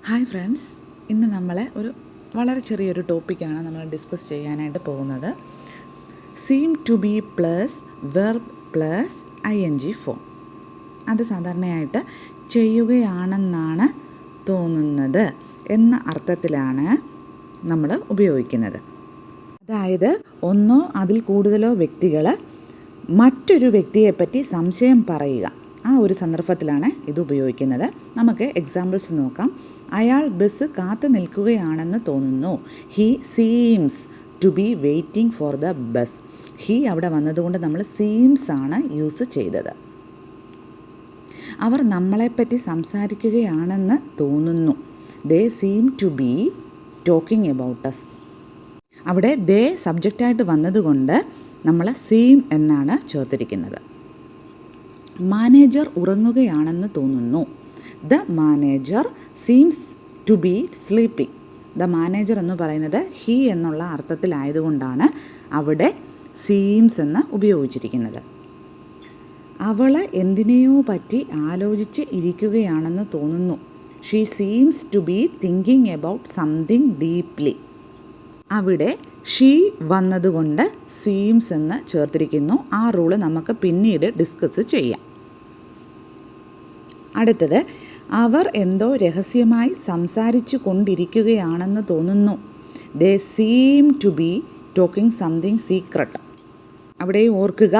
Hi friends, ഇന്ന് നമ്മൾ വളരെ ചെറിയൊരു ടോപ്പിക്കാണ് നമ്മൾ ഡിസ്കസ് ചെയ്യാനായിട്ട് പോകുന്നത്. Seem to be plus verb plus ING form. അത് സാധാരണയായിട്ട് ചെയ്യുകയാണെന്നാണ് തോന്നുന്നത് എന്ന അർത്ഥത്തിലാണ് നമ്മൾ ഉപയോഗിക്കുന്നത്. അതായത് ഒന്നോ അതിൽ കൂടുതലോ വ്യക്തികൾ മറ്റൊരു വ്യക്തിയെപ്പറ്റി സംശയം പറയുക. ആ ഒരു സന്ദർഭത്തിലാണ് ഇത് ഉപയോഗിക്കുന്നത്. നമുക്ക് എക്സാമ്പിൾസ് നോക്കാം. അയാൾ ബസ് കാത്തു നിൽക്കുകയാണെന്ന് തോന്നുന്നു. He seems to be waiting for the bus. He അവിടെ വന്നതുകൊണ്ട് നമ്മൾ സീംസ് ആണ് യൂസ് ചെയ്തത്. അവർ നമ്മളെപ്പറ്റി സംസാരിക്കുകയാണെന്ന് തോന്നുന്നു. They seem to be talking about us. അവിടെ ദേ സബ്ജക്റ്റായിട്ട് വന്നതുകൊണ്ട് നമ്മൾ സീം എന്നാണ് ചേർത്തിരിക്കുന്നത്. മാനേജർ ഉറങ്ങുകയാണെന്ന് തോന്നുന്നു. The manager seems to be sleeping. The manager എന്ന് പറയുന്നത് ഹി എന്നുള്ള അർത്ഥത്തിലായതുകൊണ്ടാണ് അവിടെ സീംസ് എന്ന് ഉപയോഗിച്ചിരിക്കുന്നത്. അവൾ എന്തിനെയോ പറ്റി ആലോചിച്ച് ഇരിക്കുകയാണെന്ന് തോന്നുന്നു. She seems to be thinking about something deeply. അവിടെ ഷീ വന്നതുകൊണ്ട് സീംസ് എന്ന് ചേർത്തിരിക്കുന്നു. ആ റൂള് നമുക്ക് പിന്നീട് ഡിസ്കസ് ചെയ്യാം. അടുത്തത്, അവർ എന്തോ രഹസ്യമായി സംസാരിച്ചു കൊണ്ടിരിക്കുകയാണെന്ന് തോന്നുന്നു. They seem to be talking something secret. അവിടെ ഓർക്കുക,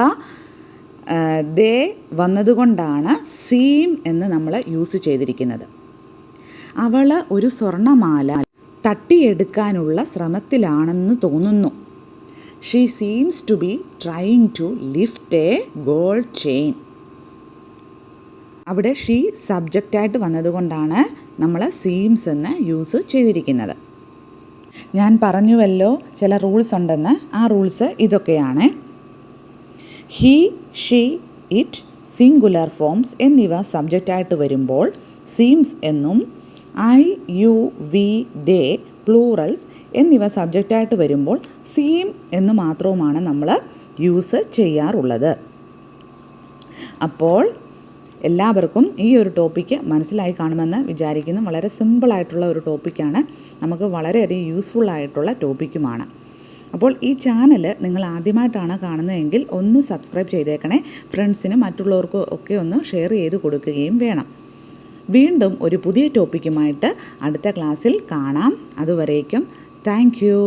ദേ വന്നതുകൊണ്ടാണ് സീം എന്ന് നമ്മൾ യൂസ് ചെയ്തിരിക്കുന്നത്. അവൾ ഒരു സ്വർണ്ണമാല തട്ടിയെടുക്കാനുള്ള ശ്രമത്തിലാണെന്ന് തോന്നുന്നു. She seems to be trying to lift a gold chain. അവിടെ ഷീ സബ്ജക്റ്റായിട്ട് വന്നതുകൊണ്ടാണ് നമ്മൾ സീംസ് എന്ന് യൂസ് ചെയ്തിരിക്കുന്നത്. ഞാൻ പറഞ്ഞുവല്ലോ ചില റൂൾസ് ഉണ്ടെന്ന്. ആ റൂൾസ് ഇതൊക്കെയാണ്. He, she, it, singular forms എന്നിവ സബ്ജക്റ്റായിട്ട് വരുമ്പോൾ സീംസ് എന്നും, I, U, V, they, plurals എന്നിവ സബ്ജക്റ്റായിട്ട് വരുമ്പോൾ സീം എന്ന് മാത്രവുമാണ് നമ്മൾ യൂസ് ചെയ്യാറുള്ളത്. അപ്പോൾ എല്ലാവർക്കും ഈ ഒരു ടോപ്പിക്ക് മനസ്സിലായി കാണുമെന്ന് വിചാരിക്കുന്നു. വളരെ സിമ്പിളായിട്ടുള്ള ഒരു ടോപ്പിക്കാണ്. നമുക്ക് വളരെയധികം യൂസ്ഫുൾ ആയിട്ടുള്ള ടോപ്പിക്കുമാണ്. അപ്പോൾ ഈ ചാനൽ നിങ്ങൾ ആദ്യമായിട്ടാണ് കാണുന്നതെങ്കിൽ ഒന്ന് സബ്സ്ക്രൈബ് ചെയ്തേക്കണേ. ഫ്രണ്ട്സിനും മറ്റുള്ളവർക്കും ഒക്കെ ഒന്ന് ഷെയർ ചെയ്ത് കൊടുക്കുകയും വേണം. വീണ്ടും ഒരു പുതിയ ടോപ്പിക്കുമായിട്ട് അടുത്ത ക്ലാസ്സിൽ കാണാം. അതുവരേക്കും താങ്ക് യു.